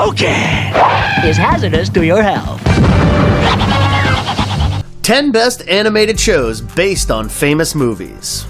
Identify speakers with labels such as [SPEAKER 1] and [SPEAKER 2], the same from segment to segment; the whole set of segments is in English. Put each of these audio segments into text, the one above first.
[SPEAKER 1] Smoking is hazardous to your health.
[SPEAKER 2] 10 best animated shows based on famous movies.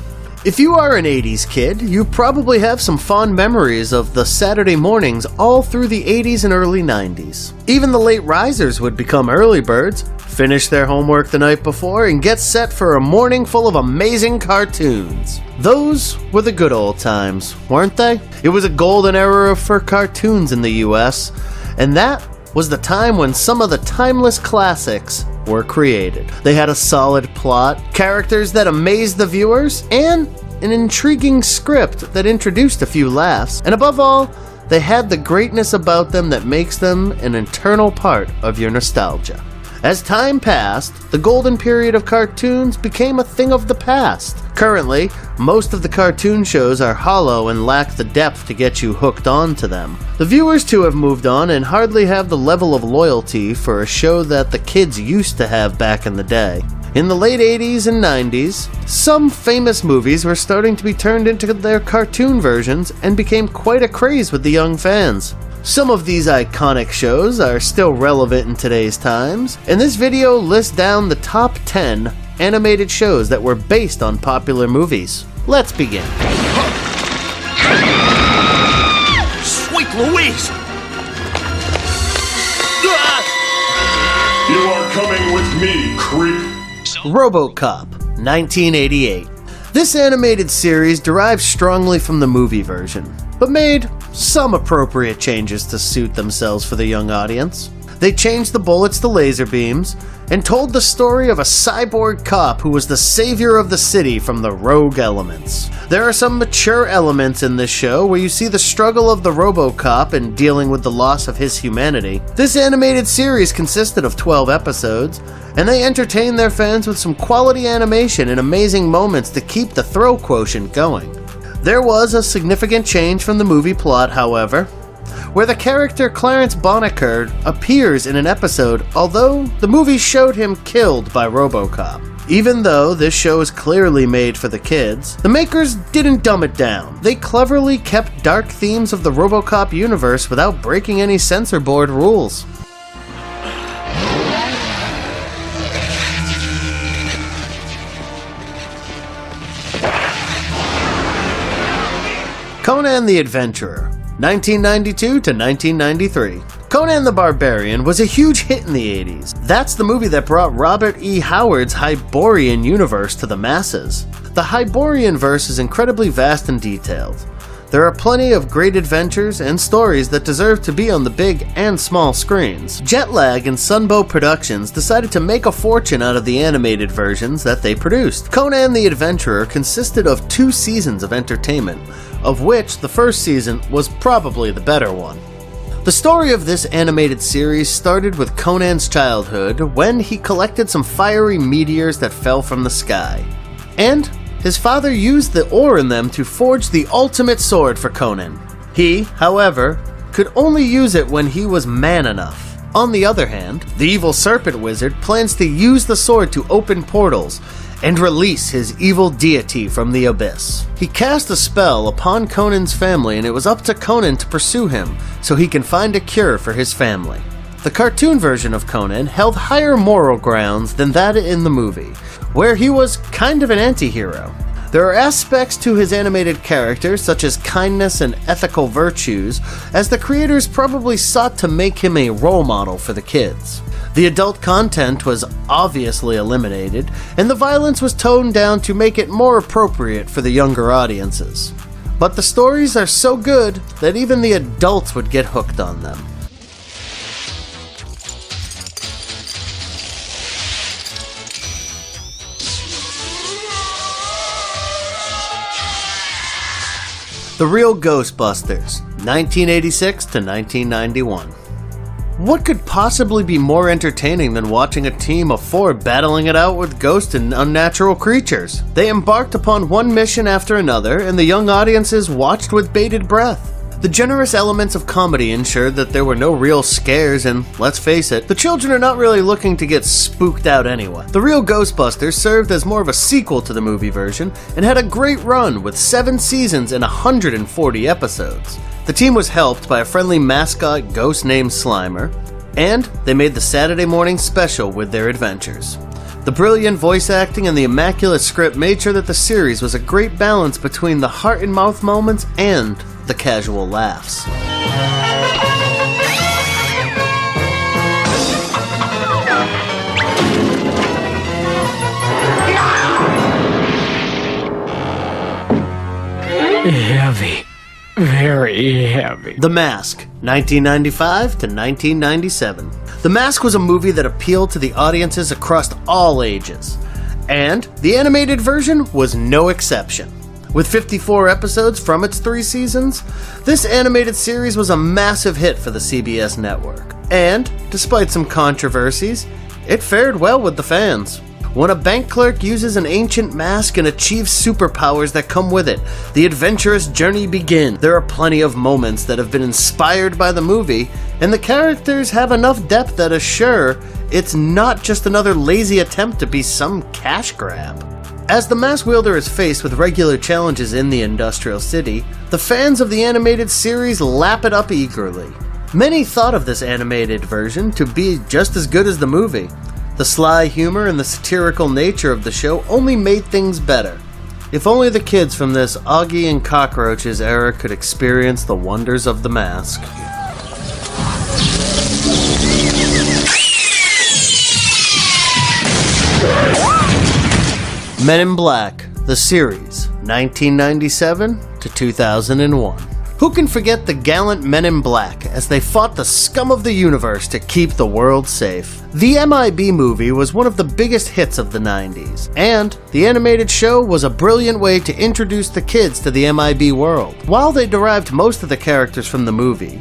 [SPEAKER 2] If you are an 80s kid, you probably have some fond memories of the Saturday mornings all through the 80s and early 90s. Even the late risers would become early birds, finish their homework the night before, and get set for a morning full of amazing cartoons. Those were the good old times, weren't they? It was a golden era for cartoons in the US, and that was the time when some of the timeless classics were created. They had a solid plot, characters that amazed the viewers, and an intriguing script that introduced a few laughs, and above all, they had the greatness about them that makes them an eternal part of your nostalgia. As time passed, the golden period of cartoons became a thing of the past. Currently, most of the cartoon shows are hollow and lack the depth to get you hooked on to them. The viewers too have moved on and hardly have the level of loyalty for a show that the kids used to have back in the day. In the late 80s and 90s, some famous movies were starting to be turned into their cartoon versions and became quite a craze with the young fans. Some of these iconic shows are still relevant in today's times, and this video lists down the top 10 animated shows that were based on popular movies. Let's begin.
[SPEAKER 1] Sweet Louise!
[SPEAKER 3] You are coming with me, creep.
[SPEAKER 2] Robocop, 1988. This animated series derives strongly from the movie version, but made some appropriate changes to suit themselves for the young audience. They changed the bullets to laser beams and told the story of a cyborg cop who was the savior of the city from the rogue elements. There are some mature elements in this show where you see the struggle of the Robocop in dealing with the loss of his humanity. This animated series consisted of 12 episodes, and they entertained their fans with some quality animation and amazing moments to keep the thrill quotient going. There was a significant change from the movie plot, however, where the character Clarence Bonnicker appears in an episode, although the movie showed him killed by Robocop. Even though this show is clearly made for the kids, the makers didn't dumb it down. They cleverly kept dark themes of the Robocop universe without breaking any censor board rules. Conan the Adventurer, 1992 to 1993. Conan the Barbarian was a huge hit in the 80s. That's the movie that brought Robert E. Howard's Hyborian universe to the masses. The Hyborian verse is incredibly vast and detailed. There are plenty of great adventures and stories that deserve to be on the big and small screens. Jetlag and Sunbow Productions decided to make a fortune out of the animated versions that they produced. Conan the Adventurer consisted of 2 seasons of entertainment, of which the first season was probably the better one. The story of this animated series started with Conan's childhood when he collected some fiery meteors that fell from the sky. And his father used the ore in them to forge the ultimate sword for Conan. He, however, could only use it when he was man enough. On the other hand, the evil serpent wizard plans to use the sword to open portals and release his evil deity from the abyss. He cast a spell upon Conan's family, and it was up to Conan to pursue him so he can find a cure for his family. The cartoon version of Conan held higher moral grounds than that in the movie, where he was kind of an anti-hero. There are aspects to his animated character, such as kindness and ethical virtues, as the creators probably sought to make him a role model for the kids. The adult content was obviously eliminated, and the violence was toned down to make it more appropriate for the younger audiences. But the stories are so good that even the adults would get hooked on them. The Real Ghostbusters, 1986 to 1991. What could possibly be more entertaining than watching a team of 4 battling it out with ghosts and unnatural creatures? They embarked upon one mission after another, and the young audiences watched with bated breath. The generous elements of comedy ensured that there were no real scares, and let's face it, the children are not really looking to get spooked out anyway. The real Ghostbusters served as more of a sequel to the movie version and had a great run with 7 seasons and 140 episodes. The team was helped by a friendly mascot ghost named Slimer, and they made the Saturday morning special with their adventures. The brilliant voice acting and the immaculate script made sure that the series was a great balance between the heart-and-mouth moments and the casual laughs.
[SPEAKER 4] Heavy. Very heavy.
[SPEAKER 2] The Mask, 1995 to 1997. The Mask was a movie that appealed to the audiences across all ages, and the animated version was no exception. With 54 episodes from its 3 seasons, this animated series was a massive hit for the CBS network. And, despite some controversies, it fared well with the fans. When a bank clerk uses an ancient mask and achieves superpowers that come with it, the adventurous journey begins. There are plenty of moments that have been inspired by the movie, and the characters have enough depth that assure it's not just another lazy attempt to be some cash grab. As the mask wielder is faced with regular challenges in the industrial city, the fans of the animated series lap it up eagerly. Many thought of this animated version to be just as good as the movie. The sly humor and the satirical nature of the show only made things better. If only the kids from this Augie and Cockroaches era could experience the wonders of the mask. Men in Black, the series, 1997 to 2001. Who can forget the gallant Men in Black as they fought the scum of the universe to keep the world safe? The MIB movie was one of the biggest hits of the 90s, and the animated show was a brilliant way to introduce the kids to the MIB world. While they derived most of the characters from the movie,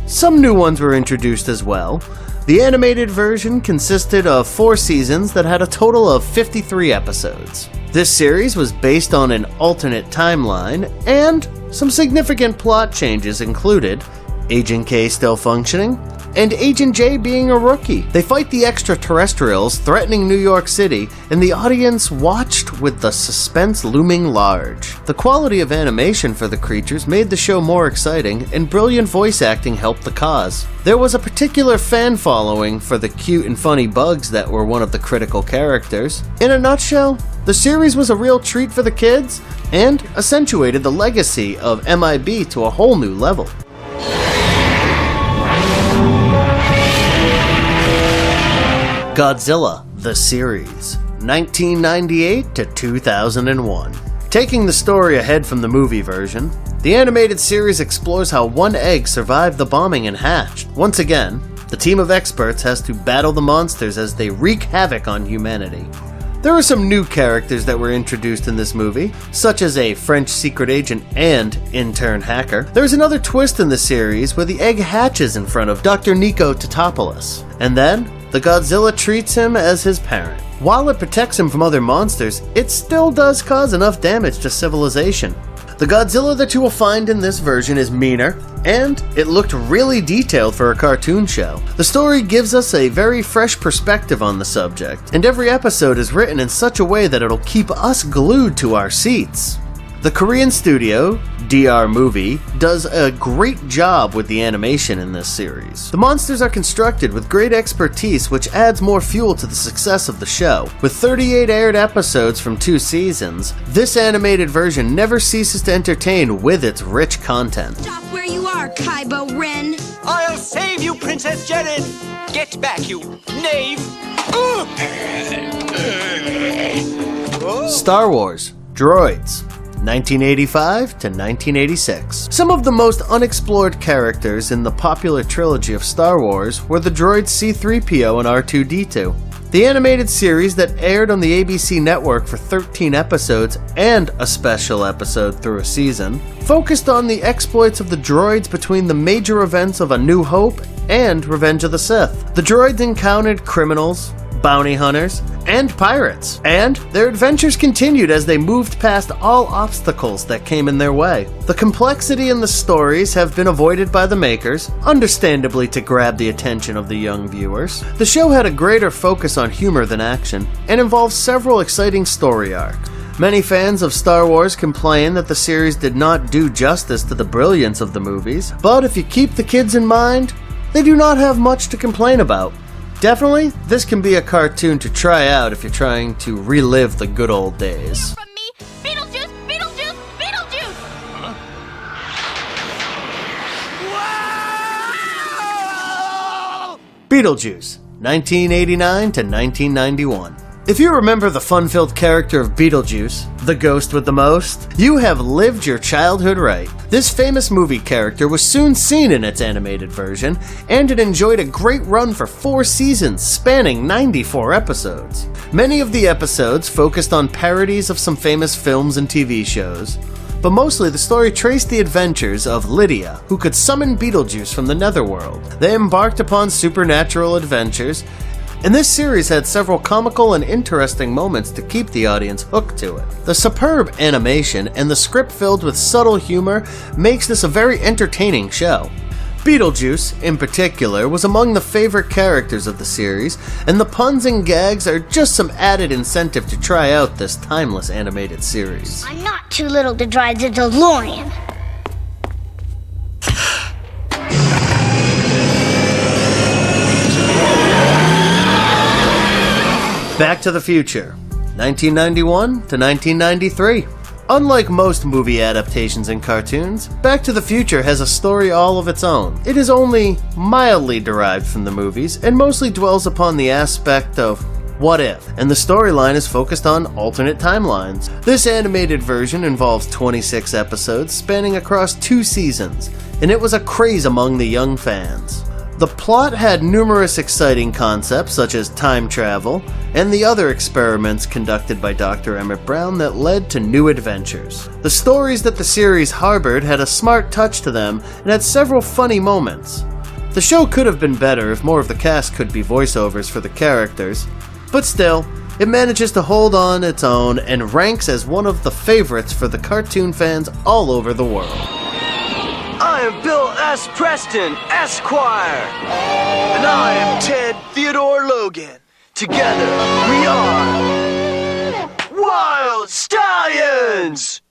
[SPEAKER 2] some new ones were introduced as well. The animated version consisted of 4 seasons that had a total of 53 episodes. This series was based on an alternate timeline, and some significant plot changes included Agent K still functioning, and Agent J being a rookie. They fight the extraterrestrials threatening New York City, and the audience watched with the suspense looming large. The quality of animation for the creatures made the show more exciting, and brilliant voice acting helped the cause. There was a particular fan following for the cute and funny bugs that were one of the critical characters. In a nutshell, the series was a real treat for the kids, and accentuated the legacy of MIB to a whole new level. Godzilla, the series, 1998 to 2001. Taking the story ahead from the movie version, the animated series explores how one egg survived the bombing and hatched. Once again, the team of experts has to battle the monsters as they wreak havoc on humanity. There are some new characters that were introduced in this movie, such as a French secret agent and intern hacker. There's another twist in the series where the egg hatches in front of Dr. Nico Tatopoulos, and then the Godzilla treats him as his parent. While it protects him from other monsters, it still does cause enough damage to civilization. The Godzilla that you will find in this version is meaner, and it looked really detailed for a cartoon show. The story gives us a very fresh perspective on the subject, and every episode is written in such a way that it'll keep us glued to our seats. The Korean studio, DR Movie, does a great job with the animation in this series. The monsters are constructed with great expertise, which adds more fuel to the success of the show. With 38 aired episodes from 2 seasons, this animated version never ceases to entertain with its rich content.
[SPEAKER 5] Stop where you are, Kaiba Ren.
[SPEAKER 6] I'll save you, Princess Jenin! Get back, you knave!
[SPEAKER 2] Star Wars, Droids, 1985 to 1986. Some of the most unexplored characters in the popular trilogy of Star Wars were the droids C-3PO and R2-D2. The animated series that aired on the ABC network for 13 episodes and a special episode through a season focused on the exploits of the droids between the major events of A New Hope and Revenge of the Sith. The droids encountered criminals, bounty hunters, and pirates. And their adventures continued as they moved past all obstacles that came in their way. The complexity in the stories have been avoided by the makers, understandably to grab the attention of the young viewers. The show had a greater focus on humor than action, and involved several exciting story arcs. Many fans of Star Wars complain that the series did not do justice to the brilliance of the movies, but if you keep the kids in mind, they do not have much to complain about. Definitely, this can be a cartoon to try out if you're trying to relive the good old days.
[SPEAKER 5] From me, Beetlejuice, Beetlejuice, Beetlejuice!
[SPEAKER 2] Beetlejuice, 1989 to 1991. If you remember the fun-filled character of Beetlejuice, the ghost with the most, you have lived your childhood right. This famous movie character was soon seen in its animated version, and it enjoyed a great run for 4 seasons, spanning 94 episodes. Many of the episodes focused on parodies of some famous films and TV shows, but mostly the story traced the adventures of Lydia, who could summon Beetlejuice from the netherworld. They embarked upon supernatural adventures, and this series had several comical and interesting moments to keep the audience hooked to it. The superb animation and the script filled with subtle humor makes this a very entertaining show. Beetlejuice, in particular, was among the favorite characters of the series, and the puns and gags are just some added incentive to try out this timeless animated series.
[SPEAKER 7] I'm not too little to drive the DeLorean.
[SPEAKER 2] Back to the Future, 1991 to 1993. Unlike most movie adaptations and cartoons, Back to the Future has a story all of its own. It is only mildly derived from the movies and mostly dwells upon the aspect of what if, and the storyline is focused on alternate timelines. This animated version involves 26 episodes spanning across 2 seasons, and it was a craze among the young fans. The plot had numerous exciting concepts such as time travel and the other experiments conducted by Dr. Emmett Brown that led to new adventures. The stories that the series harbored had a smart touch to them and had several funny moments. The show could have been better if more of the cast could be voiceovers for the characters, but still, it manages to hold on its own and ranks as one of the favorites for the cartoon fans all over the world.
[SPEAKER 6] I am Bill S. Preston, Esquire. And I am Ted Theodore Logan. Together, we are Wild Stallions!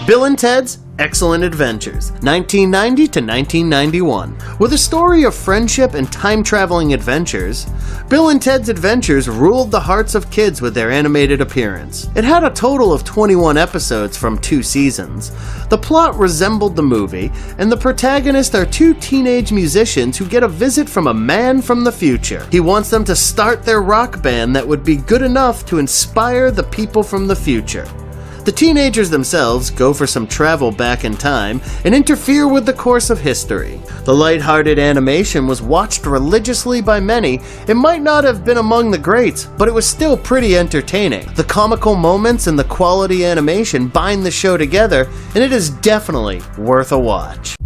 [SPEAKER 2] Bill and Ted's Excellent Adventures, 1990 to 1991. With a story of friendship and time-traveling adventures, Bill and Ted's Adventures ruled the hearts of kids with their animated appearance. It had a total of 21 episodes from 2 seasons. The plot resembled the movie, and the protagonists are 2 teenage musicians who get a visit from a man from the future. He wants them to start their rock band that would be good enough to inspire the people from the future. The teenagers themselves go for some travel back in time and interfere with the course of history. The lighthearted animation was watched religiously by many. It might not have been among the greats, but it was still pretty entertaining. The comical moments and the quality animation bind the show together, and it is definitely worth a watch.